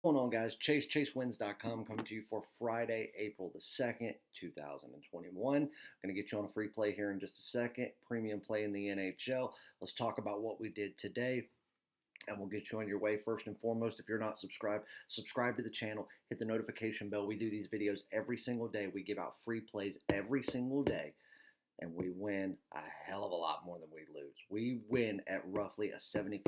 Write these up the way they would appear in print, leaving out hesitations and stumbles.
What's going on, guys? ChaseWins.com coming to you for Friday, April the 2nd, 2021. I'm going to get you on a free play here in just a second. Premium play in the NHL. Let's talk about what we did today, and we'll get you on your way. First and foremost, if you're not subscribed, subscribe to the channel, hit the notification bell. We do these videos every single day. We give out free plays every single day, and we win a hell of a lot more than we lose. We win at roughly a 75%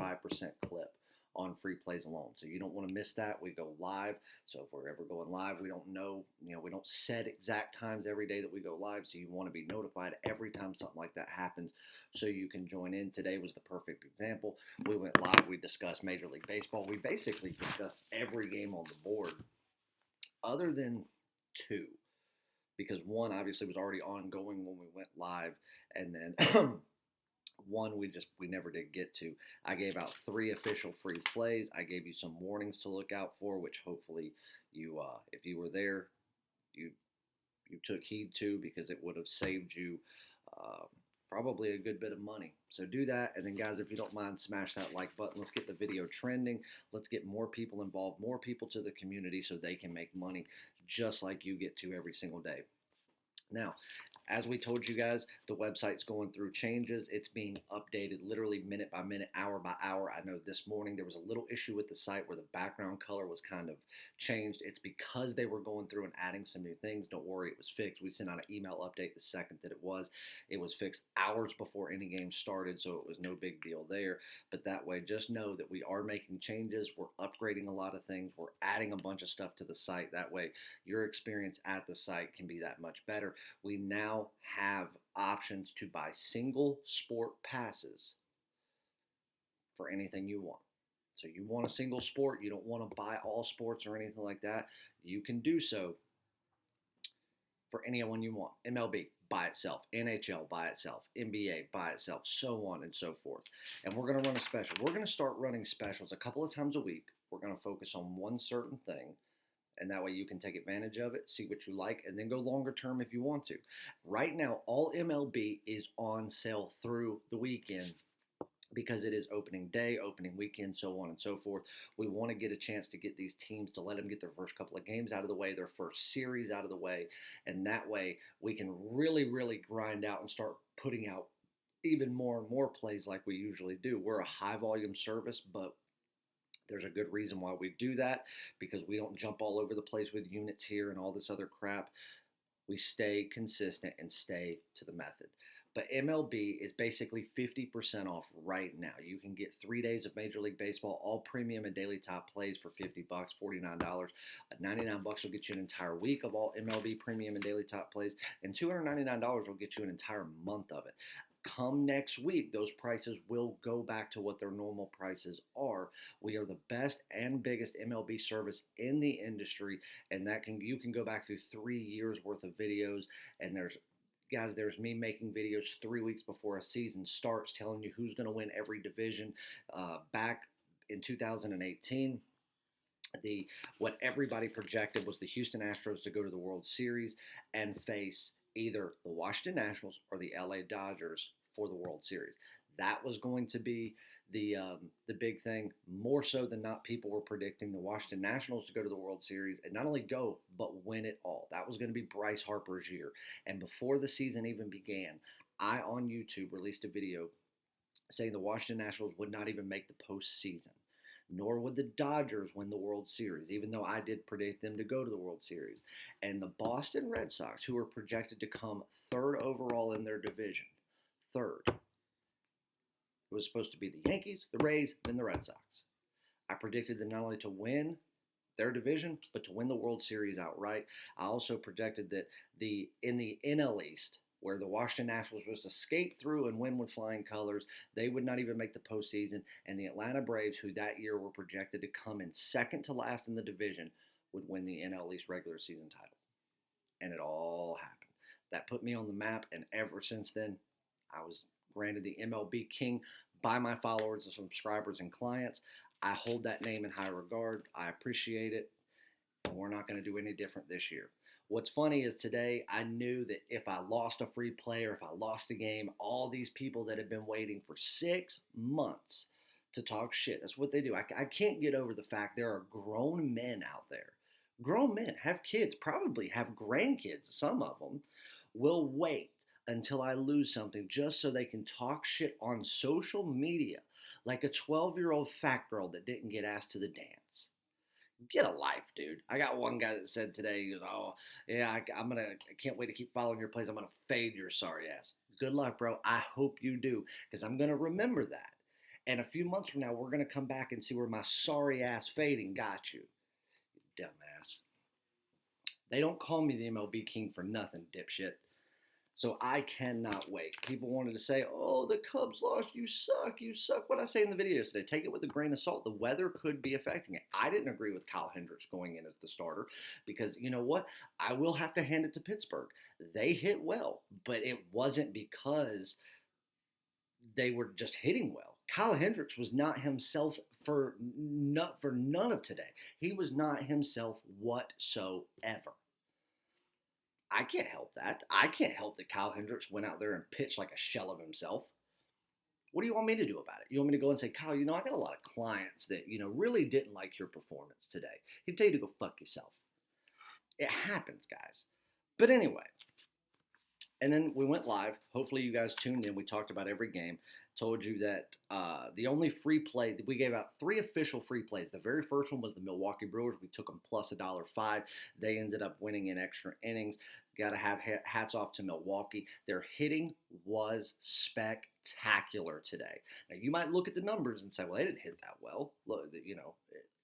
clip on free plays alone. So you don't want to miss that. We go live. So if we're ever going live, we don't know, we don't set exact times every day that we go live. So you want to be notified every time something like that happens so you can join in. Today was the perfect example. We went live. We discussed Major League Baseball. We basically discussed every game on the board other than two, because one obviously was already ongoing when we went live, and then one we never did get to. I gave out 3 official free plays. I gave you some warnings to look out for, which hopefully you, if you were there, you took heed to, because it would have saved you uh, probably a good bit of money. So do that, and then guys, if you don't mind, smash that like button. Let's get the video trending. Let's get more people involved, more people to the community, so they can make money just like you get to every single day. Now, as we told you guys, the website's going through changes. It's being updated literally minute by minute, hour by hour. I know this morning there was a little issue with the site where the background color was kind of changed. It's because they were going through and adding some new things. Don't worry, it was fixed. We sent out an email update the second that it was. It was fixed hours before any game started, so it was no big deal there. But that way, just know that we are making changes. We're upgrading a lot of things. We're adding a bunch of stuff to the site. That way, your experience at the site can be that much better. We now have options to buy single sport passes for anything you want. So you want a single sport, you don't want to buy all sports or anything like that, you can do so for anyone you want. MLB by itself, NHL by itself, NBA by itself, so on and so forth. And we're going to run a special. We're going to start running specials a couple of times a week. We're going to focus on one certain thing, and that way you can take advantage of it, see what you like, and then go longer term if you want to. Right now, all MLB is on sale through the weekend, because it is opening day, opening weekend, so on and so forth. We want to get a chance to get these teams, to let them get their first couple of games out of the way, their first series out of the way, and that way we can really, really grind out and start putting out even more and more plays like we usually do. We're a high volume service, but there's a good reason why we do that, because we don't jump all over the place with units here and all this other crap. We stay consistent and stay to the method. But MLB is basically 50% off right now. You can get 3 days of Major League Baseball, all premium and daily top plays for $50, $49. $99 will get you an entire week of all MLB premium and daily top plays, and $299 will get you an entire month of it. Come next week, those prices will go back to what their normal prices are. We are the best and biggest MLB service in the industry, and you can go back through 3 years worth of videos. And there's me making videos 3 weeks before a season starts, telling you who's going to win every division. Back in 2018, what everybody projected was the Houston Astros to go to the World Series and face either the Washington Nationals or the LA Dodgers for the World Series. That was going to be the big thing. More so than not, people were predicting the Washington Nationals to go to the World Series and not only go, but win it all. That was going to be Bryce Harper's year. And before the season even began, I on YouTube released a video saying the Washington Nationals would not even make the postseason, nor would the Dodgers win the World Series, even though I did predict them to go to the World Series. And the Boston Red Sox, who were projected to come third overall in their division, third, it was supposed to be the Yankees, the Rays, then the Red Sox. I predicted them not only to win their division, but to win the World Series outright. I also projected that in the NL East, where the Washington Nationals was to skate through and win with flying colors, they would not even make the postseason. And the Atlanta Braves, who that year were projected to come in second to last in the division, would win the NL East regular season title. And it all happened. That put me on the map, and ever since then, I was granted the MLB King by my followers and subscribers and clients. I hold that name in high regard. I appreciate it, and we're not going to do any different this year. What's funny is today I knew that if I lost a free play or if I lost a game, all these people that had been waiting for 6 months to talk shit. That's what they do. I can't get over the fact there are grown men out there. Grown men have kids, probably have grandkids, some of them will wait until I lose something just so they can talk shit on social media like a 12-year-old fat girl that didn't get asked to the dance. Get a life, dude. I got one guy that said today, he goes, "Oh, yeah, I can't wait to keep following your plays. I'm gonna fade your sorry ass." Good luck, bro. I hope you do, because I'm gonna remember that. And a few months from now, we're gonna come back and see where my sorry ass fading got you, you dumbass. They don't call me the MLB king for nothing, dipshit. So I cannot wait. People wanted to say, "Oh, the Cubs lost. You suck. You suck." What I say in the video today, take it with a grain of salt. The weather could be affecting it. I didn't agree with Kyle Hendricks going in as the starter because you know what? I will have to hand it to Pittsburgh. They hit well, but it wasn't because they were just hitting well. Kyle Hendricks was not himself for none of today. He was not himself whatsoever. I can't help that. I can't help that Kyle Hendricks went out there and pitched like a shell of himself. What do you want me to do about it? You want me to go and say, "Kyle, I got a lot of clients that, really didn't like your performance today." He'd tell you to go fuck yourself. It happens, guys. But anyway, and then we went live. Hopefully you guys tuned in. We talked about every game. Told you that the only free play, we gave out 3 official free plays. The very first one was the Milwaukee Brewers. We took them plus $1.05. They ended up winning in extra innings. Got to have hats off to Milwaukee. Their hitting was spectacular today. Now you might look at the numbers and say, "Well, they didn't hit that well." Look,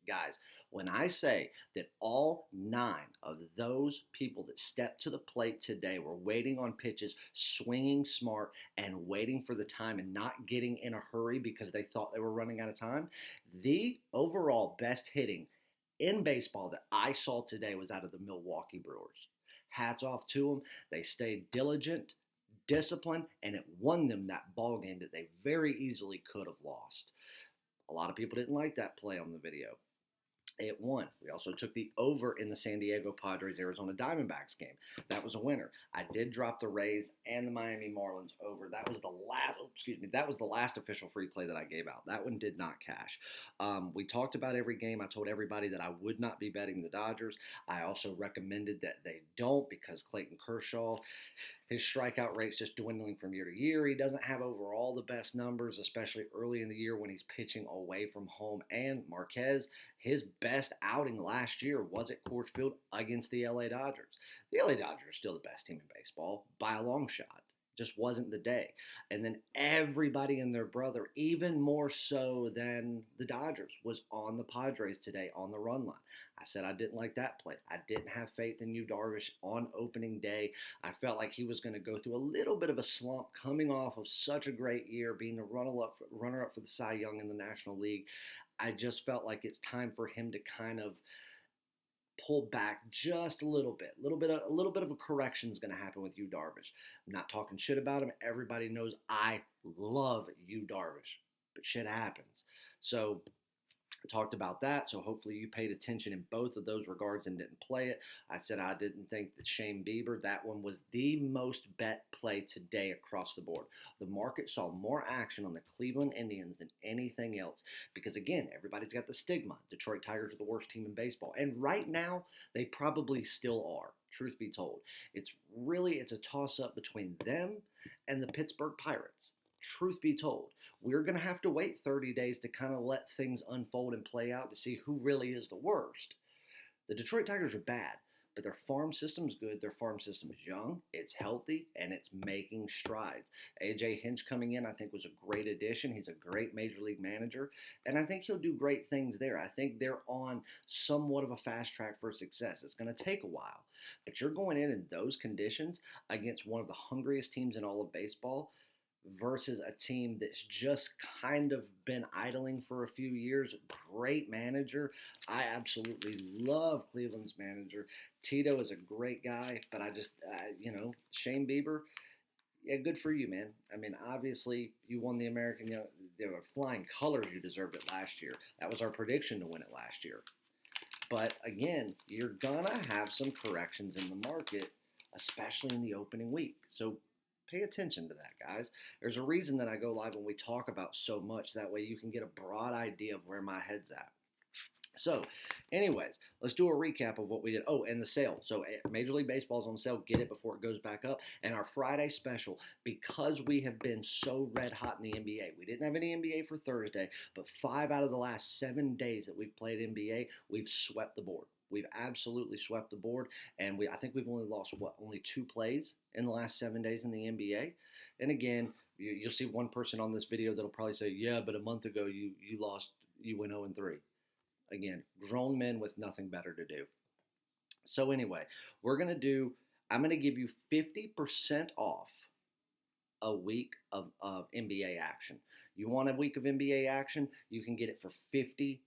guys, when I say that all 9 of those people that stepped to the plate today were waiting on pitches, swinging smart, and waiting for the time and not getting in a hurry because they thought they were running out of time, the overall best hitting in baseball that I saw today was out of the Milwaukee Brewers. Hats off to them. They stayed diligent, disciplined, and it won them that ball game that they very easily could have lost. A lot of people didn't like that play on the video. It won. We also took the over in the San Diego Padres Arizona Diamondbacks game. That was a winner. I did drop the Rays and the Miami Marlins over. That was the last. That was the last official free play that I gave out. That one did not cash. We talked about every game. I told everybody that I would not be betting the Dodgers. I also recommended that they don't because Clayton Kershaw, his strikeout rate's just dwindling from year to year. He doesn't have overall the best numbers, especially early in the year when he's pitching away from home. And Marquez, his best outing last year was at Coors Field against the LA Dodgers. The LA Dodgers are still the best team in baseball by a long shot. Just wasn't the day. And then everybody and their brother, even more so than the Dodgers, was on the Padres today on the run line. I said I didn't like that play. I didn't have faith in Yu Darvish on opening day. I felt like he was going to go through a little bit of a slump coming off of such a great year, being a runner-up for the Cy Young in the National League. I just felt like it's time for him to kind of pull back just a little bit. A little bit of a correction is going to happen with Yu Darvish. I'm not talking shit about him. Everybody knows I love Yu Darvish, but shit happens. So I talked about that, so hopefully you paid attention in both of those regards and didn't play it. I said I didn't think that Shane Bieber, that one was the most bet play today across the board. The market saw more action on the Cleveland Indians than anything else because, again, everybody's got the stigma. Detroit Tigers are the worst team in baseball, and right now they probably still are, truth be told. It's a toss-up between them and the Pittsburgh Pirates. Truth be told, we're going to have to wait 30 days to kind of let things unfold and play out to see who really is the worst. The Detroit Tigers are bad, but their farm system's good. Their farm system is young, it's healthy, and it's making strides. A.J. Hinch coming in, I think, was a great addition. He's a great Major League manager, and I think he'll do great things there. I think they're on somewhat of a fast track for success. It's going to take a while, but you're going in those conditions against one of the hungriest teams in all of baseball versus a team that's just kind of been idling for a few years. Great manager. I absolutely love Cleveland's manager. Tito is a great guy, but I just, Shane Bieber, yeah, good for you, man. I mean, obviously, you won the American, they were flying colors. You deserved it last year. That was our prediction to win it last year. But again, you're going to have some corrections in the market, especially in the opening week. So Pay attention to that, guys. There's a reason that I go live when we talk about so much. That way you can get a broad idea of where my head's at. So, anyways, let's do a recap of what we did. Oh, and the sale. So, Major League Baseball's on sale. Get it before it goes back up. And our Friday special, because we have been so red hot in the NBA. We didn't have any NBA for Thursday, but 5 out of the last 7 days that we've played NBA, we've swept the board. We've absolutely swept the board, and I think we've only lost only 2 plays in the last 7 days in the NBA. And again, you'll see one person on this video that'll probably say, "Yeah, but a month ago you lost, you went 0-3." Again, grown men with nothing better to do. So anyway, I'm going to give you 50% off a week of NBA action. You want a week of NBA action? You can get it for $50.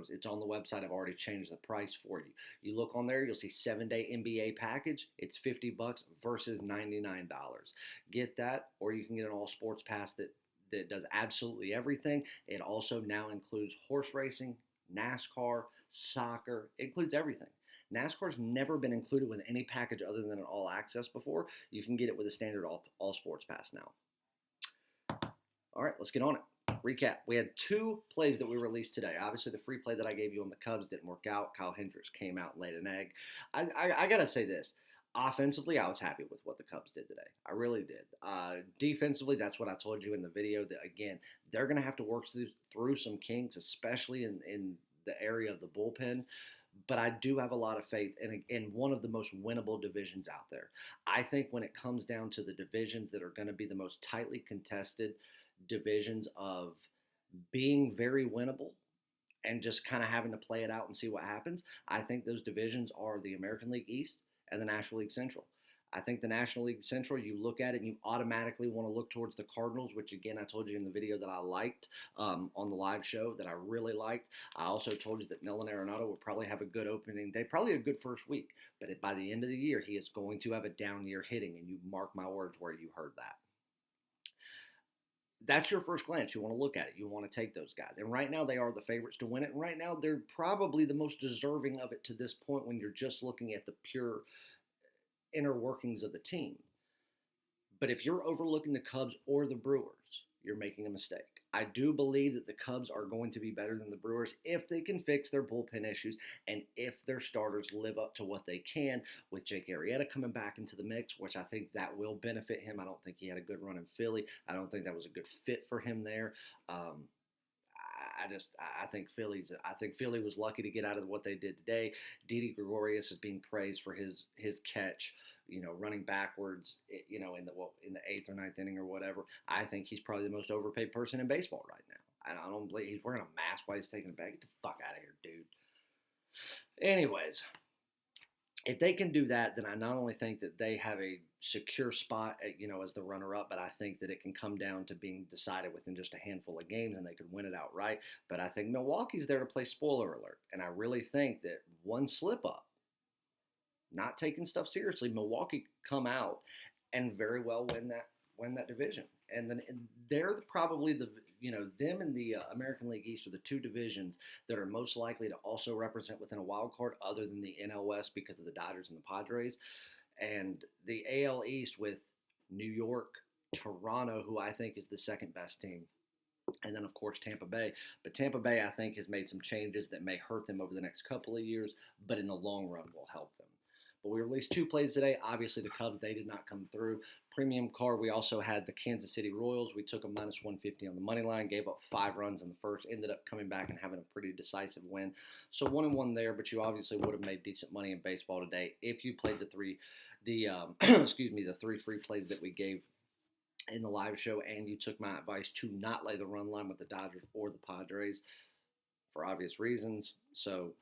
It's on the website. I've already changed the price for you. You look on there, you'll see 7-day NBA package. It's $50 versus $99. Get that, or you can get an all sports pass that does absolutely everything. It also now includes horse racing, NASCAR, soccer. It includes everything. NASCAR's never been included with any package other than an all access before. You can get it with a standard all sports pass now. All right, let's get on it. Recap. We had 2 plays that we released today. Obviously, the free play that I gave you on the Cubs didn't work out. Kyle Hendricks came out and laid an egg. I got to say this. Offensively, I was happy with what the Cubs did today. I really did. Defensively, that's what I told you in the video, that, again, they're going to have to work through some kinks, especially in the area of the bullpen. But I do have a lot of faith in one of the most winnable divisions out there. I think when it comes down to the divisions that are going to be the most tightly contested divisions of being very winnable and just kind of having to play it out and see what happens, I think those divisions are the American League East and the National League Central. I think the National League Central, you look at it and you automatically want to look towards the Cardinals, which, again, I told you in the video that I liked on the live show, that I really liked. I also told you that Nolan Arenado will probably have a good opening day, probably a good first week. But by the end of the year, he is going to have a down year hitting, and you mark my words where you heard that. That's your first glance. You want to look at it. You want to take those guys. And right now, they are the favorites to win it. And right now, they're probably the most deserving of it to this point when you're just looking at the pure inner workings of the team. But if you're overlooking the Cubs or the Brewers, you're making a mistake. I do believe that the Cubs are going to be better than the Brewers if they can fix their bullpen issues and if their starters live up to what they can, with Jake Arrieta coming back into the mix, which I think that will benefit him. I don't think he had a good run in Philly. I don't think that was a good fit for him there. I think Philly was lucky to get out of what they did today. Didi Gregorius is being praised for his catch, running backwards, in the 8th or 9th inning or whatever. I think he's probably the most overpaid person in baseball right now. I don't believe he's wearing a mask while he's taking a bag. Get the fuck out of here, dude. Anyways, if they can do that, then I not only think that they have a secure spot, as the runner-up, but I think that it can come down to being decided within just a handful of games, and they could win it outright. But I think Milwaukee's there to play spoiler alert, and I really think that one slip-up, not taking stuff seriously, Milwaukee come out and very well win that division. And then they're probably them and the American League East are the 2 divisions that are most likely to also represent within a wild card, other than the NL West because of the Dodgers and the Padres. And the AL East with New York, Toronto, who I think is the second best team, and then, of course, Tampa Bay. But Tampa Bay, I think, has made some changes that may hurt them over the next couple of years, but in the long run will help them. But we released 2 plays today. Obviously, the Cubs, they did not come through. Premium card, we also had the Kansas City Royals. We took a -150 on the money line, gave up 5 runs in the first, ended up coming back and having a pretty decisive win. So 1-1 there, but you obviously would have made decent money in baseball today if you played the 3 free plays that we gave in the live show, and you took my advice to not lay the run line with the Dodgers or the Padres for obvious reasons. So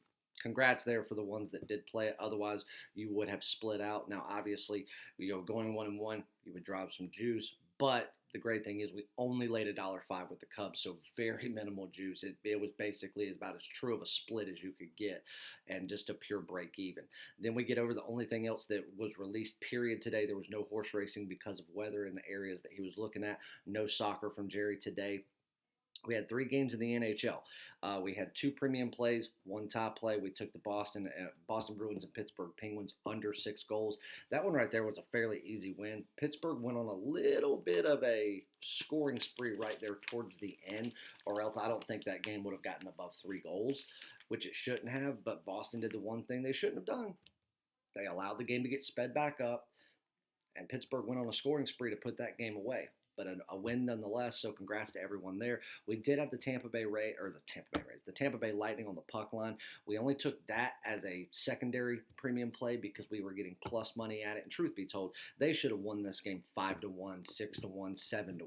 congrats there for the ones that did play it. Otherwise, you would have split out. Now, obviously, going 1-1, you would drop some juice. But the great thing is we only laid $1.05 with the Cubs, so very minimal juice. It was basically about as true of a split as you could get, and just a pure break even. Then we get over the only thing else that was released, period, today. There was no horse racing because of weather in the areas that he was looking at. No soccer from Jerry today. We had 3 games in the NHL. We had 2 premium plays, 1 top play. We took the Boston Bruins and Pittsburgh Penguins under 6 goals. That one right there was a fairly easy win. Pittsburgh went on a little bit of a scoring spree right there towards the end, or else I don't think that game would have gotten above 3 goals, which it shouldn't have. But Boston did the one thing they shouldn't have done. They allowed the game to get sped back up, and Pittsburgh went on a scoring spree to put that game away. But a win nonetheless. So congrats to everyone there. We did have the Tampa Bay the Tampa Bay Lightning on the puck line. We only took that as a secondary premium play because we were getting plus money at it. And truth be told, they should have won this game 5-1, 6-1, 7-1.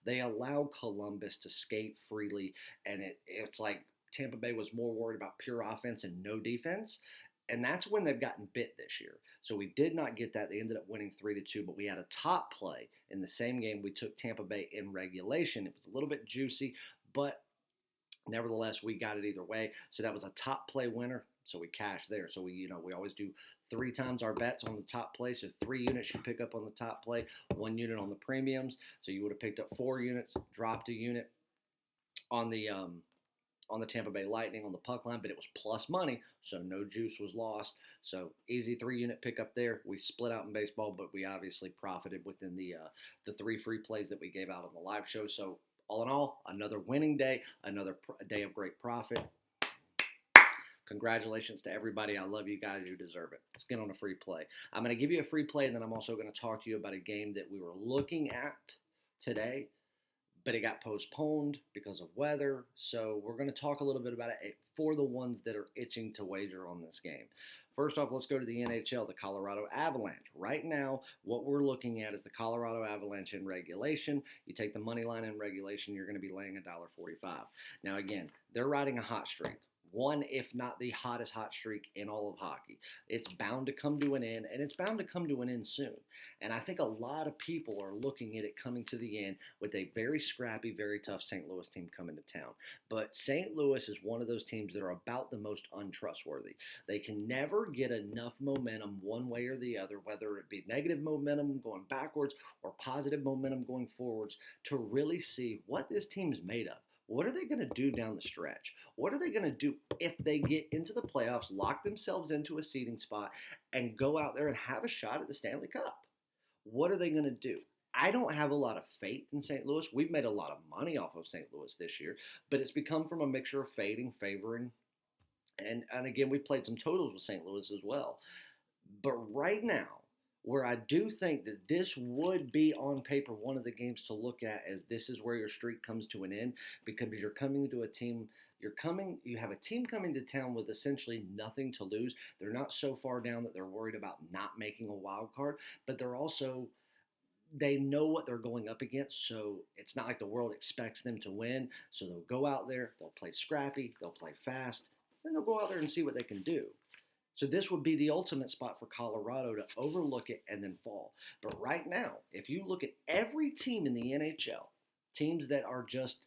They allowed Columbus to skate freely, and it's like Tampa Bay was more worried about pure offense and no defense. And that's when they've gotten bit this year. So we did not get that. They ended up winning 3-2, but we had a top play in the same game. We took Tampa Bay in regulation. It was a little bit juicy, but nevertheless, we got it either way. So that was a top play winner. So we cashed there. So we always do 3 times our bets on the top play. So 3 units you pick up on the top play, 1 unit on the premiums. So you would have picked up 4 units, dropped a unit on the Tampa Bay Lightning on the puck line, but it was plus money, so no juice was lost. So easy 3-unit pickup there. We split out in baseball, but we obviously profited within the 3 free plays that we gave out on the live show. So all in all, another winning day, another day of great profit. Congratulations to everybody. I love you guys. You deserve it. Let's get on a free play. I'm going to give you a free play, and then I'm also going to talk to you about a game that we were looking at today, but it got postponed because of weather. So we're going to talk a little bit about it for the ones that are itching to wager on this game. First off, let's go to the NHL, the Colorado Avalanche. Right now, what we're looking at is the Colorado Avalanche in regulation. You take the money line in regulation, you're going to be laying $1.45. Now, again, they're riding a hot streak. One, if not the hottest hot streak in all of hockey. It's bound to come to an end, and it's bound to come to an end soon. And I think a lot of people are looking at it coming to the end with a very scrappy, very tough St. Louis team coming to town. But St. Louis is one of those teams that are about the most untrustworthy. They can never get enough momentum one way or the other, whether it be negative momentum going backwards or positive momentum going forwards, to really see what this team is made of. What are they going to do down the stretch? What are they going to do if they get into the playoffs, lock themselves into a seeding spot, and go out there and have a shot at the Stanley Cup? What are they going to do? I don't have a lot of faith in St. Louis. We've made a lot of money off of St. Louis this year, but it's become from a mixture of fading, favoring, and again, we played some totals with St. Louis as well. But right now, where I do think that this would be on paper one of the games to look at, as this is where your streak comes to an end, because you're coming to a team, you have a team coming to town with essentially nothing to lose. They're not so far down that they're worried about not making a wild card, but they know what they're going up against, so it's not like the world expects them to win. So they'll go out there, they'll play scrappy, they'll play fast, then they'll go out there and see what they can do. So this would be the ultimate spot for Colorado to overlook it and then fall. But right now, if you look at every team in the NHL, teams that are just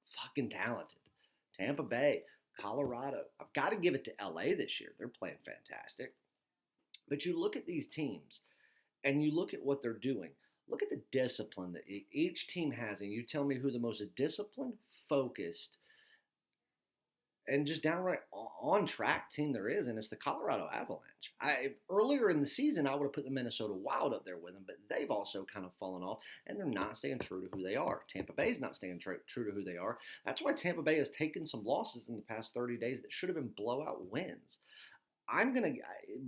fucking talented, Tampa Bay, Colorado, I've got to give it to LA this year. They're playing fantastic. But you look at these teams and you look at what they're doing. Look at the discipline that each team has, and you tell me who the most disciplined, focused, and just downright on track team there is, and it's the Colorado Avalanche. Earlier in the season, I would have put the Minnesota Wild up there with them, but they've also kind of fallen off, and they're not staying true to who they are. Tampa Bay's not staying true to who they are. That's why Tampa Bay has taken some losses in the past 30 days that should have been blowout wins.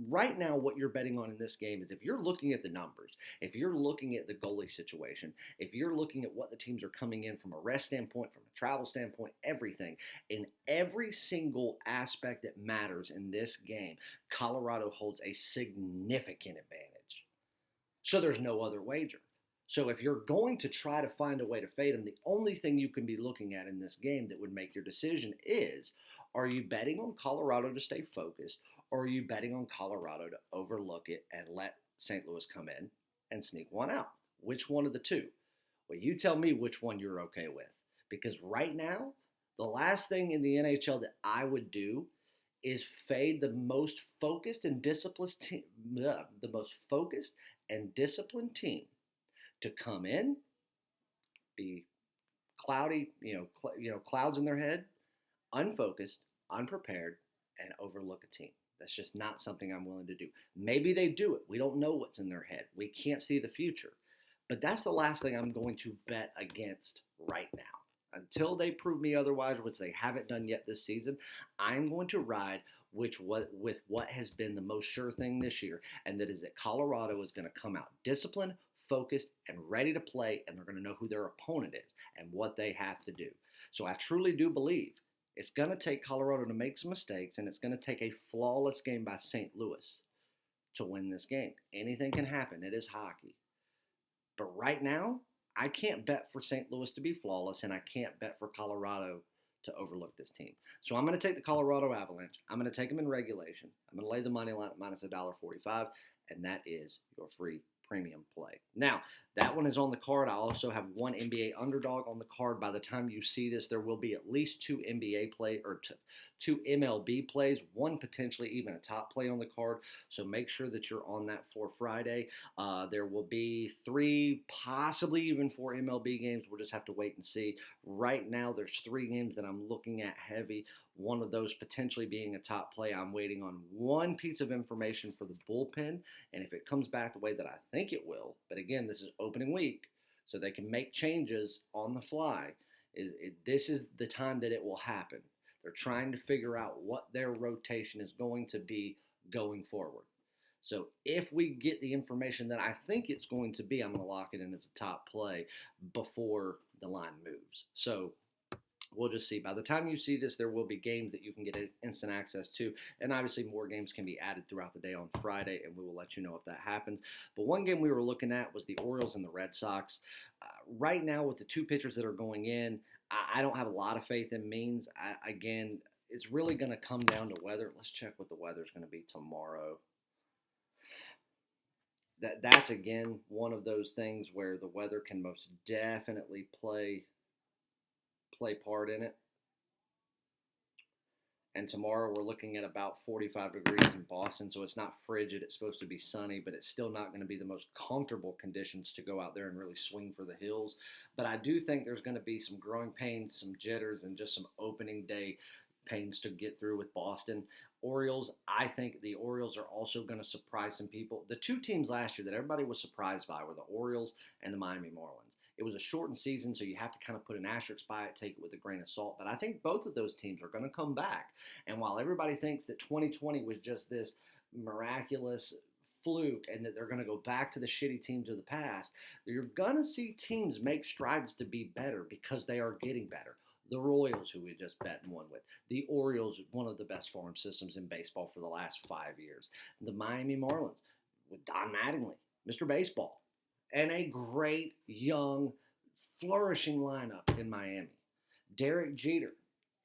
Right now, what you're betting on in this game is, if you're looking at the numbers, if you're looking at the goalie situation, if you're looking at what the teams are coming in from a rest standpoint, from a travel standpoint, everything, in every single aspect that matters in this game, Colorado holds a significant advantage. So there's no other wager. So if you're going to try to find a way to fade them, the only thing you can be looking at in this game that would make your decision is, are you betting on Colorado to stay focused, or are you betting on Colorado to overlook it and let St. Louis come in and sneak one out? Which one of the two? Well, you tell me which one you're okay with. Because right now, the last thing in the NHL that I would do is fade the most focused and disciplined team, to come in, be cloudy, clouds in their head, unfocused, unprepared, and overlook a team. That's just not something I'm willing to do. Maybe they do it. We don't know what's in their head. We can't see the future. But that's the last thing I'm going to bet against right now. Until they prove me otherwise, which they haven't done yet this season, I'm going to ride with what has been the most sure thing this year, and that is that Colorado is going to come out disciplined, focused, and ready to play, and they're going to know who their opponent is and what they have to do. So I truly do believe it's going to take Colorado to make some mistakes, and it's going to take a flawless game by St. Louis to win this game. Anything can happen. It is hockey. But right now, I can't bet for St. Louis to be flawless, and I can't bet for Colorado to overlook this team. So I'm going to take the Colorado Avalanche. I'm going to take them in regulation. I'm going to lay the money line at minus $1.45, and that is your free premium play. Now, that one is on the card. I also have one NBA underdog on the card. By the time you see this, there will be at least two NBA play or two MLB plays, one potentially even a top play on the card. So make sure that you're on that for Friday. There will be 3, possibly even 4 MLB games. We'll just have to wait and see. Right now, there's 3 games that I'm looking at heavy. One of those potentially being a top play. I'm waiting on one piece of information for the bullpen, and if it comes back the way that I think it will, but again, this is opening week, so they can make changes on the fly. This is the time that it will happen. They're trying to figure out what their rotation is going to be going forward. So if we get the information that I think it's going to be, I'm going to lock it in as a top play before the line moves. So we'll just see. By the time you see this, there will be games that you can get instant access to, and obviously more games can be added throughout the day on Friday, and we will let you know if that happens. But one game we were looking at was the Orioles and the Red Sox. Right now, with the 2 pitchers that are going in, I don't have a lot of faith in Means. Again, it's really going to come down to weather. Let's check what the weather is going to be tomorrow. That's, again, one of those things where the weather can most definitely play part in it. And tomorrow we're looking at about 45 degrees in Boston, so it's not frigid. It's supposed to be sunny, but it's still not going to be the most comfortable conditions to go out there and really swing for the hills. But I do think there's going to be some growing pains, some jitters, and just some opening day pains to get through with Boston. Orioles, I think the Orioles are also going to surprise some people. The 2 teams last year that everybody was surprised by were the Orioles and the Miami Marlins. It was a shortened season, so you have to kind of put an asterisk by it, take it with a grain of salt. But I think both of those teams are going to come back. And while everybody thinks that 2020 was just this miraculous fluke and that they're going to go back to the shitty teams of the past, you're going to see teams make strides to be better because they are getting better. The Royals, who we just bet and won with. The Orioles, one of the best farm systems in baseball for the last 5 years. The Miami Marlins with Don Mattingly, Mr. Baseball. And a great, young, flourishing lineup in Miami. Derek Jeter,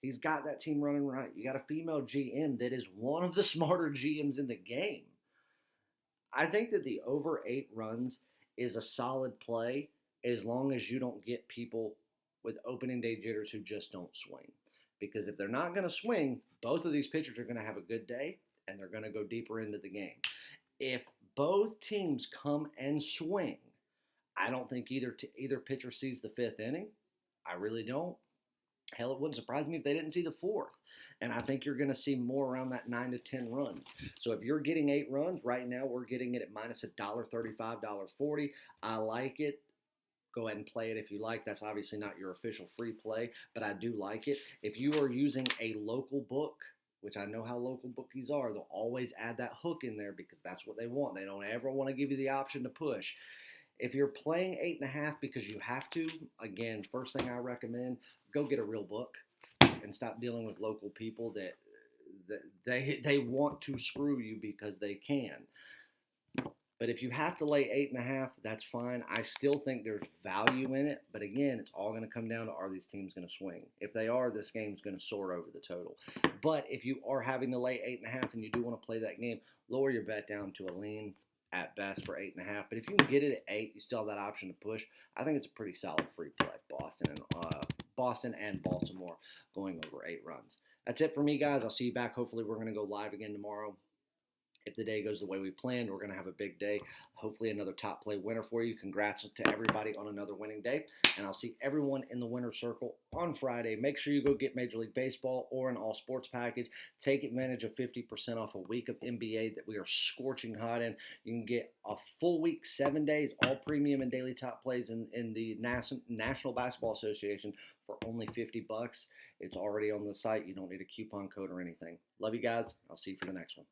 he's got that team running right. You got a female GM that is one of the smarter GMs in the game. I think that the over 8 runs is a solid play as long as you don't get people with opening day jitters who just don't swing. Because if they're not going to swing, both of these pitchers are going to have a good day, and they're going to go deeper into the game. If both teams come and swing, I don't think either pitcher sees the 5th inning. I really don't. Hell, it wouldn't surprise me if they didn't see the 4th. And I think you're going to see more around that 9 to 10 runs. So if you're getting 8 runs, right now we're getting it at minus $1.35, $1.40. I like it. Go ahead and play it if you like. That's obviously not your official free play, but I do like it. If you are using a local book, which I know how local bookies are, they'll always add that hook in there because that's what they want. They don't ever want to give you the option to push. If you're playing 8.5 because you have to, again, first thing I recommend, go get a real book and stop dealing with local people that they want to screw you because they can. But if you have to lay 8.5, that's fine. I still think there's value in it. But again, it's all going to come down to, are these teams going to swing? If they are, this game's going to soar over the total. But if you are having to lay 8.5 and you do want to play that game, lower your bet down to a lean at best for 8.5. But if you can get it at 8, you still have that option to push. I think it's a pretty solid free play. Boston and Baltimore going over 8 runs. That's it for me, guys. I'll see you back. Hopefully we're going to go live again tomorrow. If the day goes the way we planned, we're going to have a big day. Hopefully, another top play winner for you. Congrats to everybody on another winning day. And I'll see everyone in the winner circle on Friday. Make sure you go get Major League Baseball or an all sports package. Take advantage of 50% off a week of NBA that we are scorching hot in. You can get a full week, 7 days, all premium and daily top plays in the National Basketball Association for only $50. It's already on the site. You don't need a coupon code or anything. Love you guys. I'll see you for the next one.